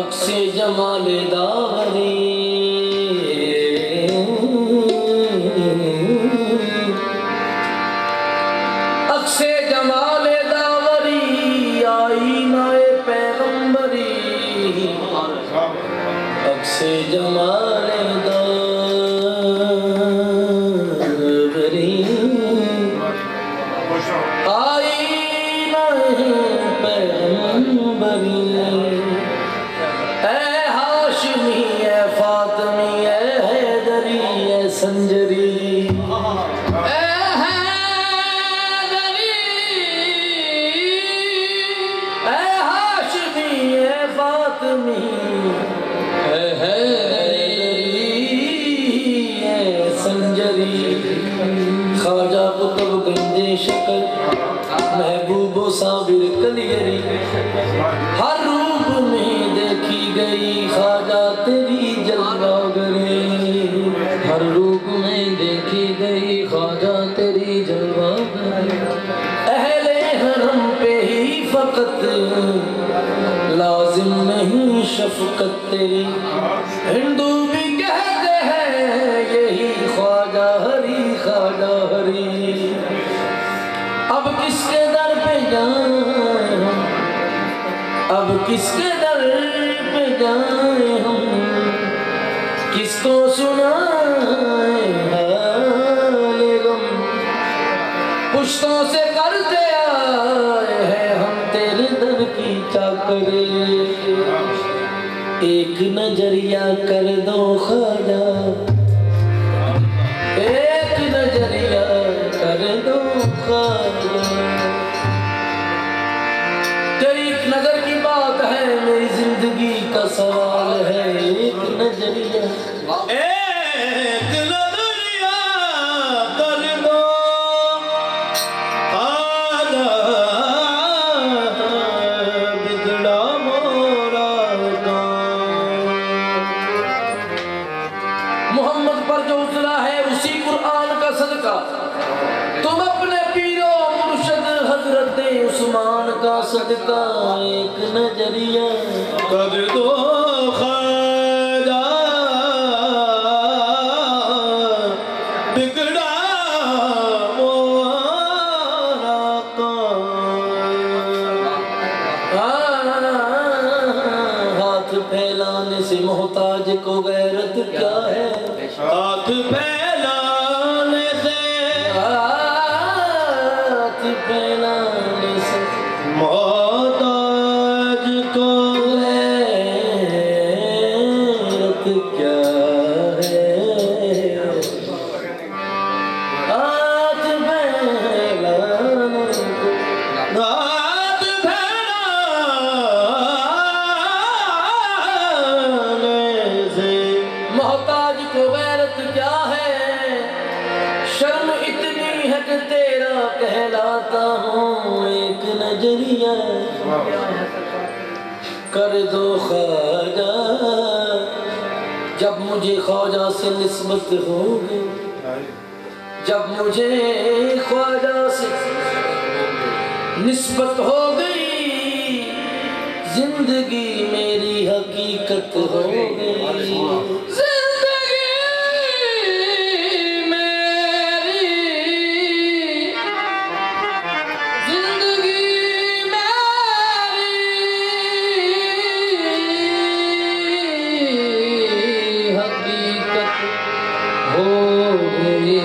अक्से जमाले दावरी अक्से जमाले दावरी आईनाए पैगंबरी अक्से जमाले दावरी आईनाए पैगंबरी संजरी हाशमी फातमी संजरी ख्वाजा कुतुब गंजे शकर महबूबो साबिर कलियरी हर रूप में देखी गई ख्वाजा तेरी जलवागरी हर रूप में देखी गई ख्वाजा तेरी जलवागरी अहले हरम पे ही फकत लाजिम नहीं शफकत तेरी हिंदू भी कहते हैं यही ख्वाजा हरी अब किसके दर पे जाए हम अब किसके दर पे जाए हम किसको सुनाए हाले गम पुश्तों से करते आए हैं हम तेरे दर की चाकरी एक नजरिया कर दो ख्वाजा एक नजरिया कर दो ख्वाजा तेरी एक नजर की बात है मेरी जिंदगी का सवाल है एक नजरिया कर दो बिगड़ा मोरा मोहम्मद पर जो उतरा है उसी कुरान का सदका तुम अपने पीरो मुर्शद हजरत उस्मान का सदका एक नजरिया कर दो ख्वाजा बिगड़ा मोरा हाथ फैलाने से मोहताज को गैरत क्या है हाथ फैलाने से मोहताज को गैरत क्या है हाथ फैलाने से मोहताज को गैरत क्या है शर्म इतनी है कि तेरा कहलाता हूँ एक नजरिया कर दो ख्वाजा जब मुझे ख्वाजा से निस्बत होगी जब मुझे ख्वाजा से निस्बत हो गई, जिंदगी मेरी हकीकत हो गई। जिंदगी मेरी, जिंदगी मेरी हकीकत हो गई।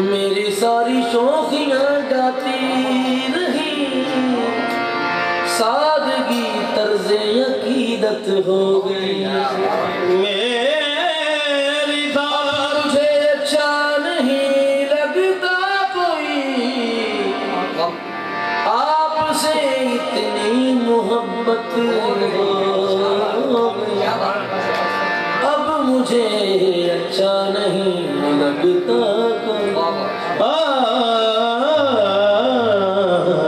मेरी सारी शौखियाँ जाती रही, सादगी तर्ज़े अकीदत हो गई। मेरी मुझे अच्छा नहीं लगता कोई, आपसे इतनी मोहब्बत हो गई। अब मुझे अच्छा नहीं लगता कोई,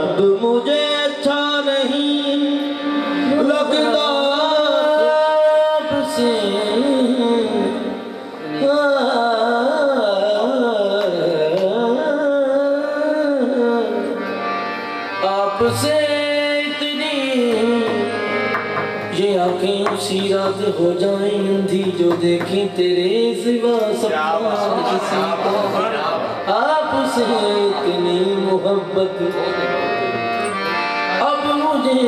अब मुझे अच्छा नहीं लगता आपसे, आपसे इतनी ये आंखें उसी रात हो जाएं अंधी, जो देखें तेरे सिवा सपना किसी का। आपसे इतनी मोहब्बत अब मुझे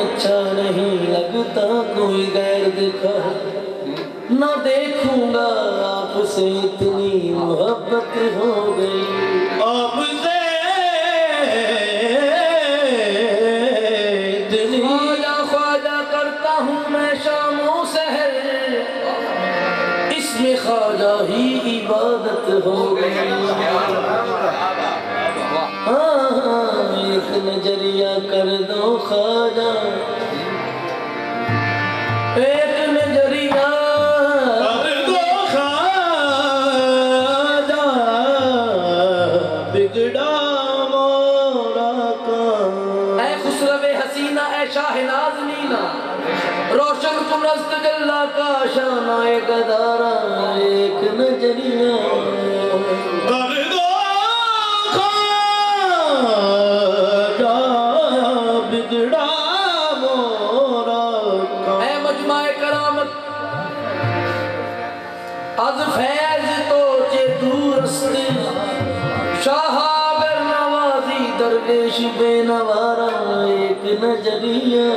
अच्छा नहीं लगता कोई गैर देखा, न देखूंगा आपसे इतनी मोहब्बत हो गई। आपसे इतनी ख्वाजा ख्वाजा करता हूँ मैं शामों सहर, इसमें ख्वाजा ही इबादत हो गई। एक नजरिया कर दो ख्वाजा, एक नजरिया कर दो ख्वाजा, बिगड़ा मोरा काम। ऐ खुसरवे हसीना, ऐ शाह नाज़नीना, रोशन कुनस्त जल्ला का शाना, एक गदारा एक नजरिया कर दो ख्वाजा, बिगड़ा मोरा काम। ऐ मजमाए करामत अज फैज तो चे दूरस्त, शाहागर नवाजी दरवेश बेनवारा, एक नजरिया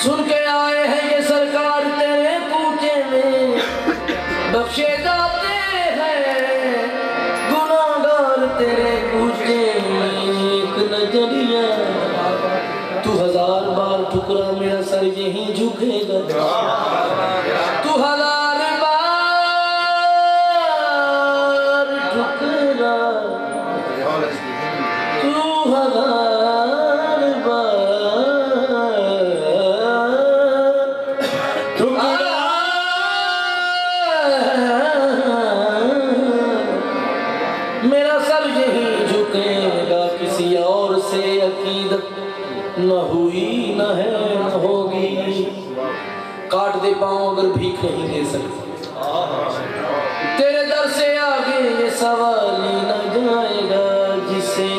सुन के आए हैं ये सरकार तेरे पूछे में, बख्शे जाते हैं गुनाहगार तेरे पूछे में। एक नजरिया तू 1000 बार ठुकरा मेरा सर यहीं झुकेगा, तू 1000 बार ठुकरा, तू 1000 बार ठुकरा, मेरा सर यहीं झुकेगा। किसी और से अकीदत न हुई न है न होगी, काट दे पाँव अगर भीख नहीं दे सकते, तेरे दर से आगे ये सवाल ही न जाएगा। जिसे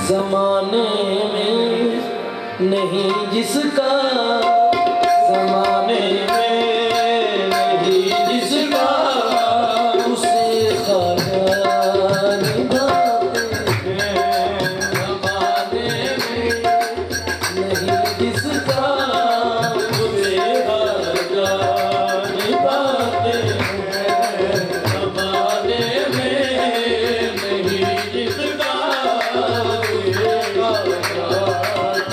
जमाने में नहीं जिसका, जमाने में नहीं जिसका, उसे ख्वाजा निभाते हैं। जमाने में नहीं जिसका, उसे ख्वाजा निभाते हैं। जमाने में नहीं जिसका, उसे ख्वाजा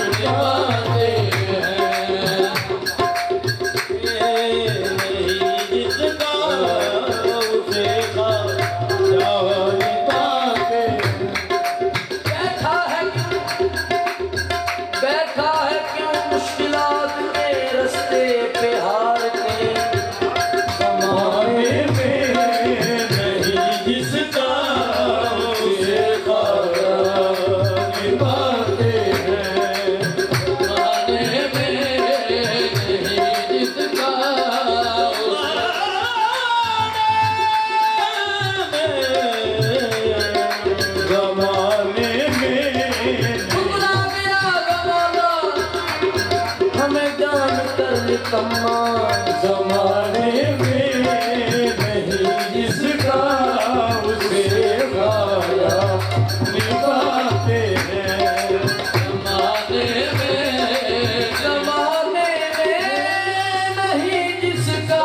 निभाते हैं। शम्मा जमाने में नहीं जिसका उसे गाया निभाते हैं। जमाने में नहीं जिसका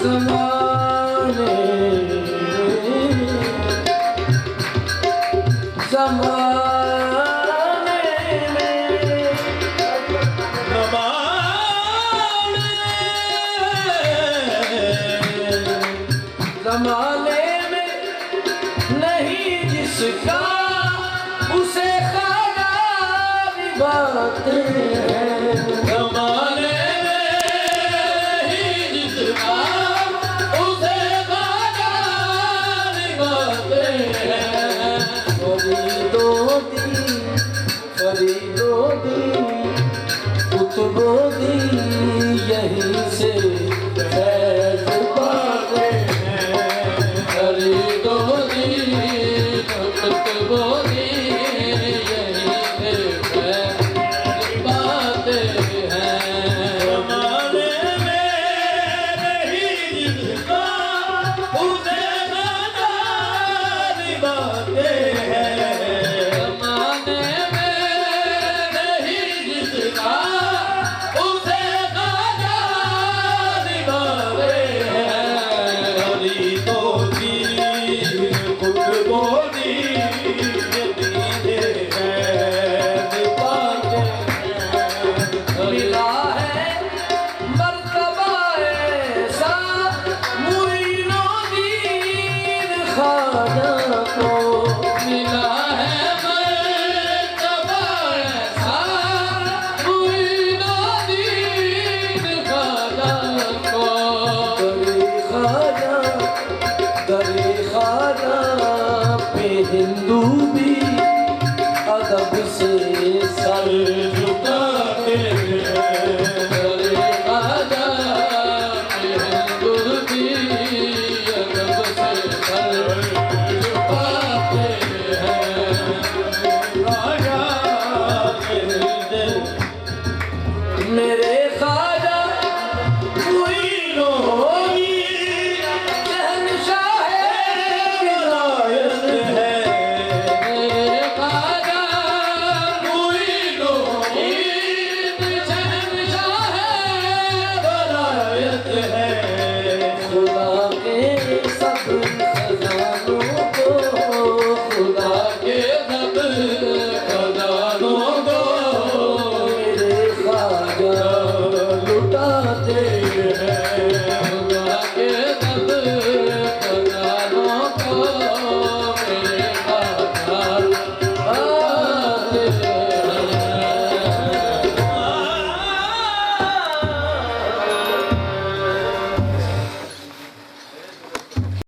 जमाने जमाने में नहीं जिसका उसे खाना निभाते हैं। जमाने में ही जिसका उसे गाना निभाते हैं। फरीदो दी कुतुबो दी यहीं से है